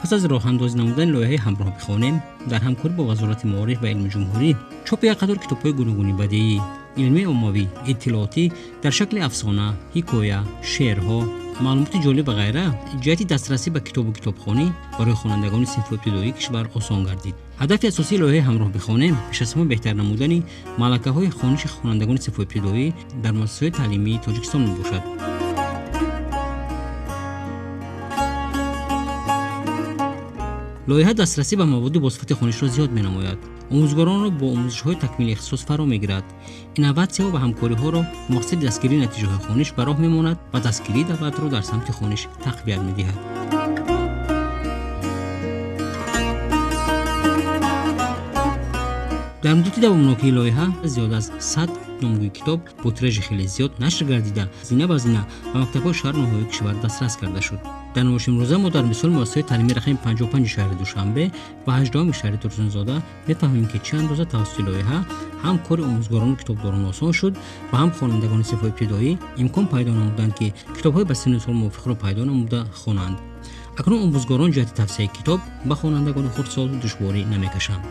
پس از راه اندازی نمودن لایحه همراه بخوانیم در همکاری با وزارت معارف و علم جمهوری چاپ یک قطار کتاب‌های گوناگون بدیعی، علمی عمومی، اطلاعاتی در شکل افسانه، حکایه، شعرها، معلومات جالب و غیره جهت دسترسی به کتاب و کتابخوانی برای خوانندگان صنف ابتدایی کشور آسان گردید. هدف اساسی لایحه همراه بخوانیم پیش از همه بهتر نمودن ملکه‌های خوانش خوانندگان صنف ابتدایی در مؤسسات تعلیمی تاجیکستان میباشد. لایحه دسترسی به مواد بازصفت خوانش را زیاد می‌نماید. آموزگاران را با آموزش‌های تکمیل اختصاص فرا می‌گیرد. اینوواسی‌ها و همکاری‌ها را به مقصد دستگیری نتیجه‌های خوانش به راه می‌ماند و دستگیری دولت را در سمت خوانش تقویت می‌دهد. در مدت دوامناکی لایحه زیاد از 100 نامگوی کتاب با تیراژ خیلی زیاد نشر گردیده زینه به زینه و مکتب‌های شهر نهایی کشور دسترس کرده شد. در نمایش امروزه ما در مثال مؤسسه تعلیمی رقم 55 شهر دوشنبه و 18 شهر ترسونزاده می‌فهمیم که چه اندازه توسط لایحه هم کار آموزگاران و کتابداران آسان شد و هم خوانندگان صنف ابتدایی امکان پیدا نمودند که کتاب‌های به سن سال موافق را پیدا نموده خوانند. اکنون آموزگاران جهت توسعه کتاب به خوانندگان خردسال دشواری نمی‌کشند.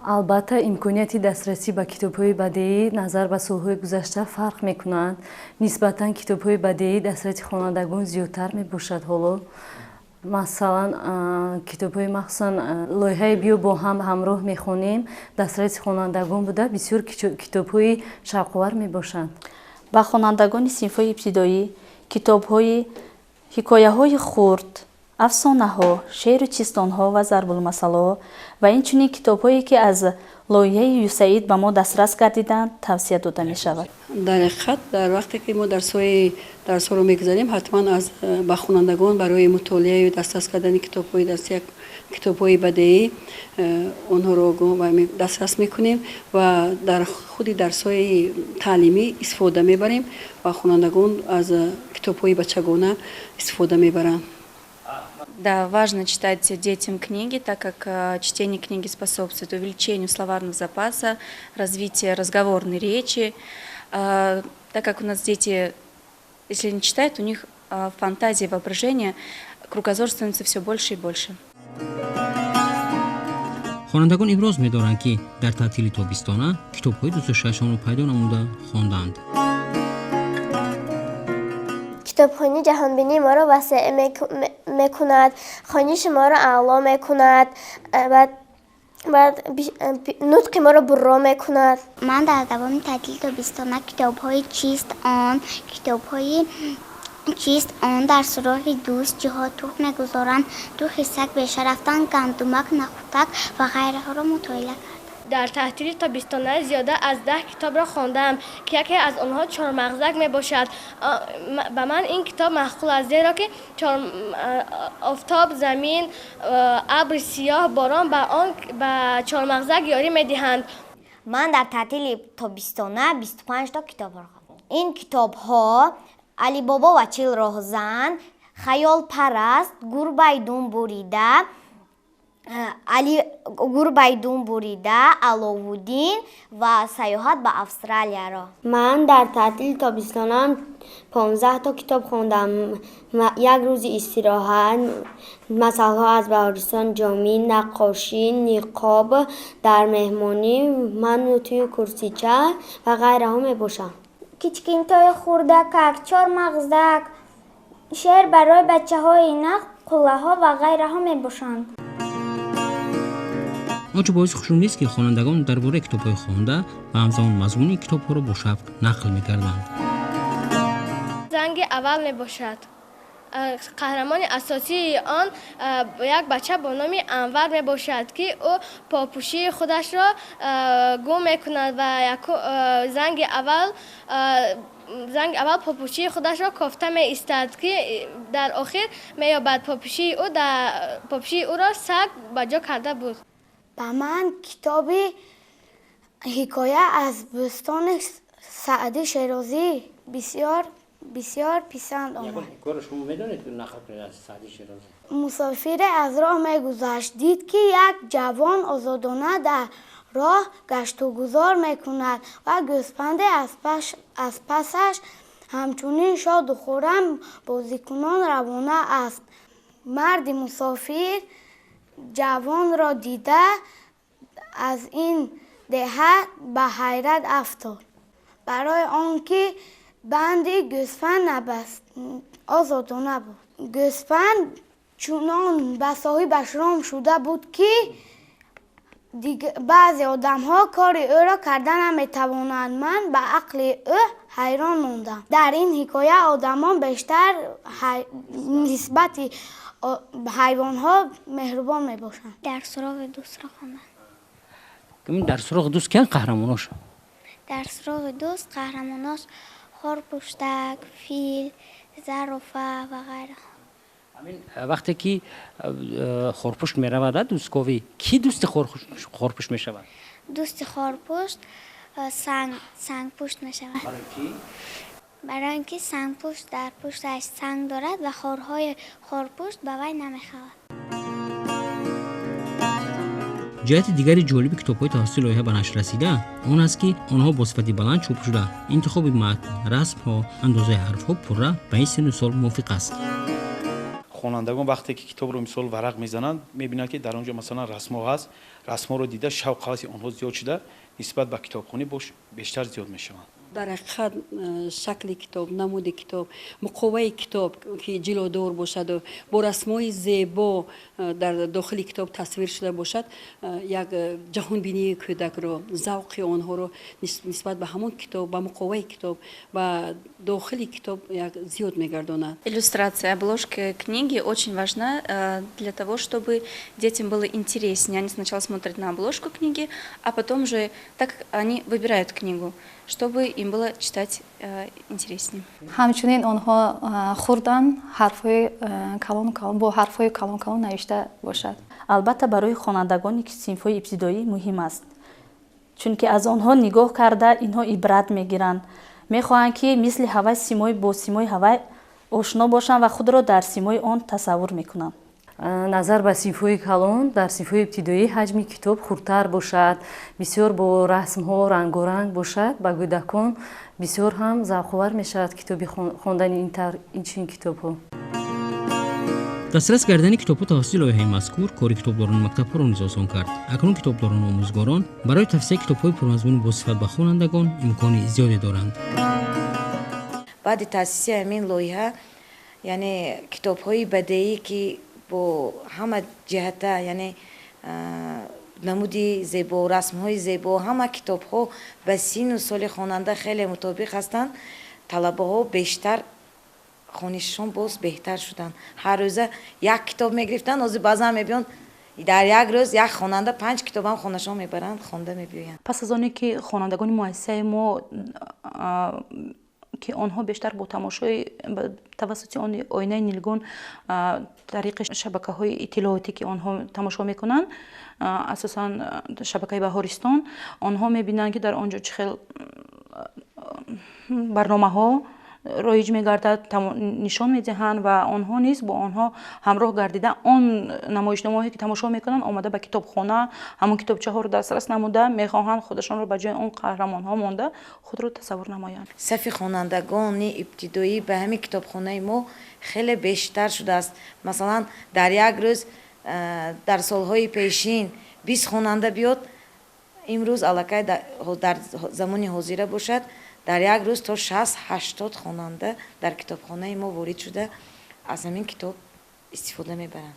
البته امکانیت دسترسی به کتاب‌های بدیعی نظر به سال‌های گذشته فرق می‌کند. نسبتاً کتاب‌های بدیعی دسترسی خوانندگان زیادتر می‌باشد. حالا مثلا کتاب‌های مخصوصاً لایحه بیو با هم همراه می‌خوانیم دسترسی خوانندگان بوده بسیار کتاب‌های شوق‌آور می‌باشند. با خوانندگان صنف‌های ابتدایی کتاب‌های حکایه‌های خرد، افسانه‌ها، شعر و چیستان‌ها و ضرب‌المثل‌ها و اینچنین کتاب‌هایی که از لایحه یوسعید به ما دسترس گردیدند توصیه داده می‌شود. در حقیقت در وقتی که ما درس رو می‌گذاریم حتما از به خوانندگان برای مطالعه و دسترس کردن کتاب‌های دستی کتاب‌های بدیعی اونها رو دسترس می‌کنیم و در خود درس‌های تعلیمی استفاده می‌بریم و خوانندگان از کتاب‌های بچگانه استفاده می‌برند. Да, важно читать детям книги, так как чтение книги способствует увеличению словарного запаса, развитию разговорной речи. Так как у нас дети, если не читают, у них фантазия, воображение, кругозор становится все больше и больше. خوانندگان ابراز می‌دارند که در تعطیل تابستانه کتاب‌های دوست داشته‌شان را پیدا نموده خواندند. کتابخوانی جهانبینی ما را وسیع میکند، خوانش ما را اعلا میکند، بعد نطق ما را برا میکند. من در دوام تعطیل تابستانه کتاب‌های در سراغ دوست جهات توپ میگذارند، تو خیسک بشه رفتن، گندمک، نخودک و غیره ها را مطالعه کردم. در تعطیل تابستانه زیاده از 10 کتاب را خواندم که یکی از آنها چهارمغزک می باشد. به من این کتاب مشغول است زیرا که آفتاب، زمین، ابر سیاه، باران به چهارمغزک یاری می دهند. من در تعطیل تابستانه 25 تا کتاب را خواندم. این کتاب ها علی بابا و 40 راهزن، خیال پرست، گربه بریده، علاوالدین و سیاحت به استرالیا را. من در تعطیل تابستانم 15 تا کتاب خواندم. یک روز استراحت، مثلا از بهارستان، جامی، نقاشی، نقاب، در مهمانی، من توی کرسیچه و غیره ها می باشم. کچکینتای خوردکک، چهارمغزک، شعر برای بچه های نق، قله ها و غیره ها می باشند. آنچه باعث خوشنود نیست که خوانندگان درباره کتاب‌های خوانده و همزمان مضمون کتاب‌ها را با شوق نقل می‌کردند. زنگ اول میباشد. قهرمان اساسی آن یک بچه با نام انور میباشد که او پاپوشی خودش را گم میکند و زنگ اول پاپوشی خودش را کافته می ایستد که در آخر مییابد پاپوشی او را سگ به جا کرده بود. با من کتاب حکایه از بستان سعدی شیرازی بسیار پسند آمد. کار شما میدونید که نقل کنید از سعدی شیرازی؟ مسافر از راه میگذشت، دید که یک جوان آزادانه در راه گشت و گذار میکند و گوسفند از پسش ҳамчунин шоду хӯрам бозикунон равона аст. марди мусофир ҷавонро дида аз ин деҳат ба ҳайрат афтод. барои он ки банди гӯсфанд набаст озодона буд. гӯсфанд чунон ба соҳибаш ром шуда буд ки баъзе одамҳо кори ӯро карда наметавонанд. ман ба ақли ӯ ҳайрон мондам. дар ин ҳикоя одамон бештар нисбати ҳайвонҳо меҳрубон мебошанд. дар суроғи дӯстро хондам. дар суроғи дӯст киян қаҳрамонош? дар суроғи дӯст қаҳрамонош хорпуштак, фил, зарофа ва ғайра. вақте ки хорпушт меравад дӯстковӣ, ки дӯсти хорпушт мешавад? дӯсти хорпушт сангпушт мешавад. барои ин ки сангпушт дар пушташ санг дорад ва хорҳои хорпушт ба вай намехавад. ҷиҳати дигари ҷолиби китобҳои тавассути лоиҳа ба нашр расида он аст ки онҳо бо сифати баланд чоп шуда интихоби матн, расмҳо, андозаи ҳарфҳо пурра ба ин сину сол мувофиқ аст. хонандагон вақте ки китобро мисол варақ мезананд мебинанд ки дар онҷо масалан расмҳо ҳаст. расмҳоро дида шавқ ҳаваси онҳо зиёд шуда нисбат ба китобхонӣ бештар зиёд мешаванд. дар ҳақиқат шакли китоб, намуди китоб, муқоваи китоб ки ҷилодор бошаду бо расмҳои зебо дар дохили китоб тасвир шуда бошад, як ҷаҳонбинии кӯдакро, завқи онҳоро нисбат ба ҳамон китоб, ба муқоваи китоб, ба дохили китоб як зиёд мегардонад. Иллюстрация обложки книги очень важна для того, чтобы детям было интереснее. Они сначала смотрят на обложку книги, а потом же так они выбирают книгу, чтобы им было читать интереснее. ҳамчунин онҳо хурдан ҳарфҳои калон калон бо ҳарфҳои калон калон навишта бошад. албатта барои хонандагони синфҳои ибтидоӣ муҳим аст, чунки аз онҳо нигоҳ карда инҳо ибрат мегиранд. мехоҳанд ки мисли ҳавай симои бо симои ҳавай ошно бошанд ва худро дар симои он тасаввур мекунанд. назар ба синфҳои калон дар синфҳои ибтидоӣ ҳаҷми китоб хурдтар бошад, бисёр бо расмҳо рангоранг бошад, ба кӯдакон бисёр ҳам завқовар мешавад китоби хондани инчунин китобҳо. дастрас кардани китобҳо тавассути лоиҳаи мазкур кори китобдорони мактабҳоро низ осон кард. акнун китобдорону омӯзгорон барои тавсияи китобҳои пурмазмуни босифат ба хонандагон имкони зиёде доранд. баъди таъсиси ҳамин лоиҳа яъне китобҳои бадеӣ ки бо ҳама ҷиҳата яъне намуди зебо, расмҳои зебо, ҳама китобҳо ба сину соли хонанда хеле мутобиқ ҳастанд. талабаҳо бештар хонишшон боз беҳтар шуданд. ҳар рӯза як китоб мегирифтанд, ҳозир баъзан мебиёнд дар як рӯз як хонанда 5 китобам хонашон мебаранд, хонда мебиёянд. пас аз оне ки хонандагони муассисаи мо ки онҳо бештар бо тамошои тавассути оинаи нилгон тариқи шабакаҳои иттилоотӣ ки онҳо тамошо мекунанд, асосан шабакаи баҳористон, онҳо мебинанд ки дар он ҷо чӣ хел барномаҳо роиҷ мегардад, нишон медиҳанд ва онҳо низ бо онҳо ҳамроҳ гардида он намоишномаҳое ки тамошо мекунанд омада ба китобхона ҳамон китобчаҳоро дастрас намуда мехоҳанд худашонро ба ҷои он қаҳрамонҳо монда худро тасаввур намоянд. сафи хонандагони ибтидоӣ ба ҳамин китобхонаи мо хеле бештар шудааст. масалан дар як рӯз дар солҳои пешин 20 хонанда биёд, имрӯз аллакай дар замони ҳозира бошад, дар як рӯз то 60-80 хонанда дар китобхонаи мо ворид шуда аз ҳамин китоб истифода мебаранд.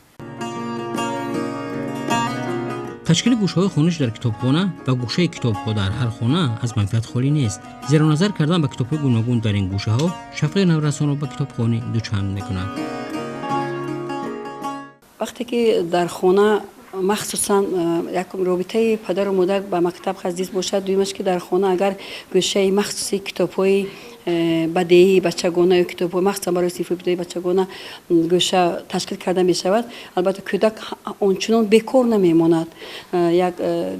ташкили гӯшаҳои хониш дар китобхона ва гӯшаи китобҳо дар ҳар хона аз манфиат холӣ нест. зеро назар кардан ба китобҳои гуногун дар ин гӯшаҳо шавқи наврасонро ба китобхонӣ дучанд мекунад. вақте ки дар хона махсусан як робитаи падару модар ба мактаб азиз бошад, дуюмаш ки дар хона агар гӯшаи махсуси китобҳои бадеӣ бачагона ё китобҳои махсусан барои синфҳои ибтидоӣ бачагона гӯша ташкил карда мешавад, албатта кӯдак ончунон бекор намемонад, як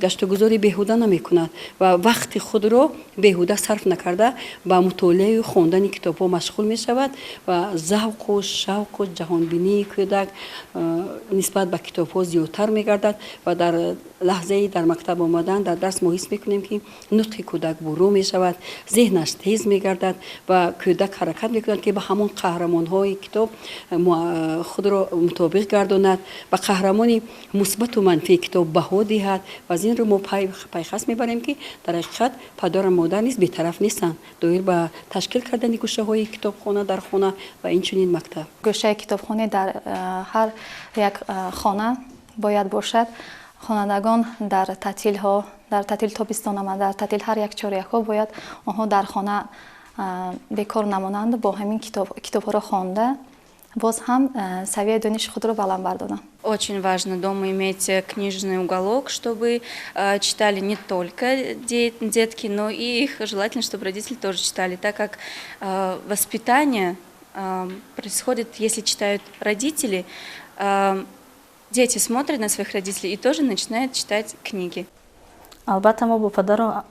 гаштугузори беҳуда намекунад ва вақти худро беҳуда сарф накарда ба мутолиаю хондани китобҳо машғул мешавад ва завқу шавқу ҷаҳонбинии кӯдак нисбат ба китобҳо зиёдтар мегардад ва дар лаҳзаи дар мактаб омадан дар дарс мо ҳис мекунем ки нутқи кӯдак бурӯ мешавад, зеҳнаш тез мегардад و کودک حرکت میکنند که به همون قهرمان های کتاب خود را مطابق گرداند و قهرمانی مثبت و منفی کتاب بها دهد و از این رو ما پیخست میبریم که در حقیقت پدر و مادر نیست بی‌طرف نیستند دایر به تشکیل کردن گوشه های کتابخانه در خانه و این چنین مکتب. گوشه کتابخانه در هر یک خانه باید باشد. خوانندگان در تعطیل ها، در تعطیل تابستان و در تعطیل هر یک چهارک ها باید آنها در خانه بیکار نمانند، با همین کتاب ها را خوانده باز هم سویه دانش خود را بلند بردارند. Очень важно дома иметь книжный уголок, чтобы читали не только детки, но и их желательно, чтобы родители тоже читали, так как воспитание происходит, если читают родители, дети смотрят на своих родителей и тоже начинают читать книги. البته ما با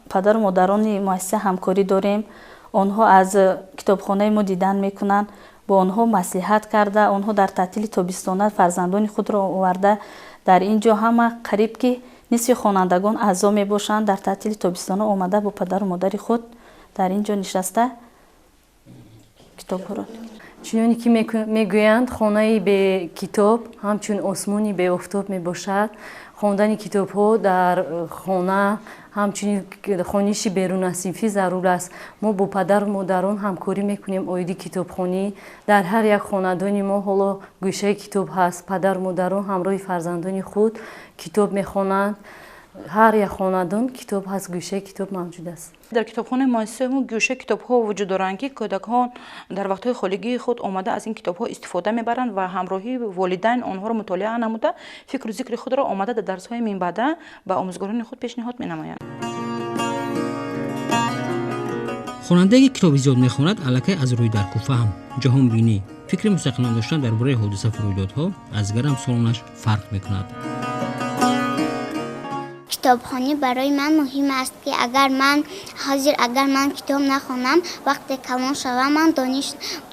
پدر و مادران مؤسسه همکاری داریم. آنها از کتابخانه ما دیدن میکنن، با آنها مصلحت کرده، آنها در تعطیل تابستانه فرزندان خود را آورده. در اینجا همه قریب که نصف خوانندگان اعضا می باشند، در تعطیل تابستانه آمده با پدر و مادر خود در اینجا نشسته کتاب ها را. چونی که میگویند خانه به کتاب همچون آسمانی به آفتاب میباشد. خواندن کتاب ها در خانه همچنین خوانش بیرون از صنفی ضرور است. ما با پدر و مادران همکاری میکنیم. آیدی کتابخوانی در هر یک خانه‌دانی ما حالا گوشه کتاب هست. پدر و مادران همراه فرزندان خود کتاب میخوانند. هر یک خانه‌دان کتاب هست، گوشه کتاب موجود است. در کتابخانه مؤسسه ما گوشه کتاب ها وجود دارند که کودکان در وقت‌های خالگی خود آمده از این کتاب ها استفاده میبرند و همراهی والدین آنها را مطالعه نموده فکر و ذکر خود را آمده در درس های من بعده به آموزگاران خود پیشنهاد مینمایند. خواننده که کتاب زیاد میخواند الکی از روی در کوفه هم جهان بینی فکر مستقلا داشتن درباره حادثه رویدادها از گرم سالانش فرق میکند. کتابخوانی برای من مهم است که اگر من کتاب نخوانم وقتی کلان شوم من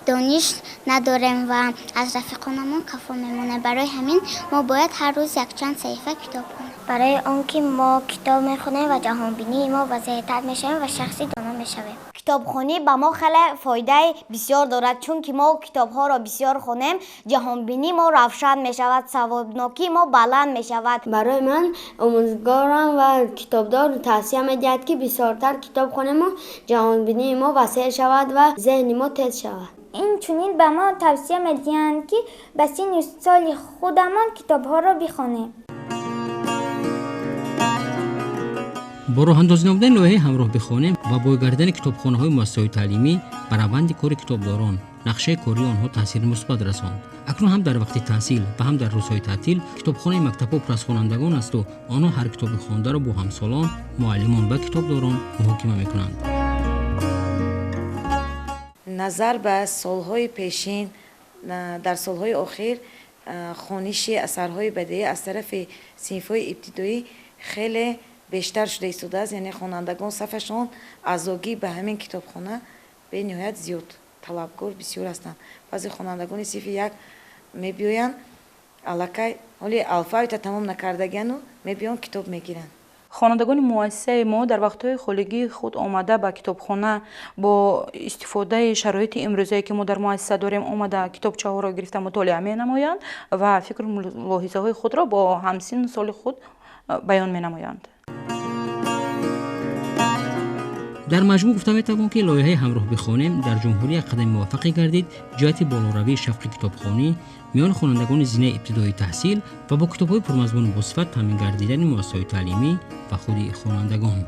دانش ندارم و از رفیقانمون کفا میمونه. برای همین ما باید هر روز یک چند صفحه کتاب کنیم. برای آنکه ما کتاب میخونیم و جهان بینی ما وسیع‌تر میشویم و شخصی دانا میشویم. کتابخوانی به ما خیلی فایده بسیار دارد، چون که ما کتاب ها را بسیار خونیم جهان بینی ما روشن می شود، سوادناکی ما بلند می شود. برای من آموزگاران و کتابدار توصیه می دهد که بسیارتر کتاب خونیم و جهان بینی ما وسیع شود و ذهن ما تیز شود. این چنین به ما توصیه می دهند که به سن سال خودمان کتاب ها را بخوانیم. با راه اندازی نمودن لایحه همراه بخوانیم و با گردن کتابخانه‌های مؤسسه‌های تعلیمی بر روند کار کتابداران نقشه کاری آنها تاثیر مثبت رساند. اکنون هم در وقت تحصیل و هم در روزهای تعطیل کتابخانه مکتب‌ها پر از خوانندگان است و آنها هر کتاب خوانده را با همسالان، معلمان و کتابداران محاکمه می‌کنند. نظر به سالهای پیشین در سالهای اخیر خوانش اثرهای بدیعی از طرف صنف‌های ابتدایی خیلی بیشتر شده ایستاده است. یعنی خوانندگان صفشان آزادی به همین کتابخانه به نهایت زیاد طلبکار بسیار هستند. بعضی خوانندگان صنف یک میبیاین الکی ولی الفبای تمام نکردگان و میبیان کتاب میگیرند. خوانندگان مؤسسه ما در وقت‌های خالگی خود آمده به کتابخانه با استفاده شرایط امروزی که ما در مؤسسه داریم آمده کتابچه‌ها را گرفته مطالعه می‌نمایند و فکر و ملاحظه‌های خود را با همسن سال خود بیان می‌نمایند. در مجموع گفته می‌توان که لایحه همراه بخوانیم در جمهوری قدم موفقی گردید جهت بالاروی شوق کتابخوانی میان خوانندگان زینه ابتدایی تحصیل و با کتاب‌های پرمضمون مثبت تامین گردیدن مؤسسه‌های تعلیمی و خود خوانندگان.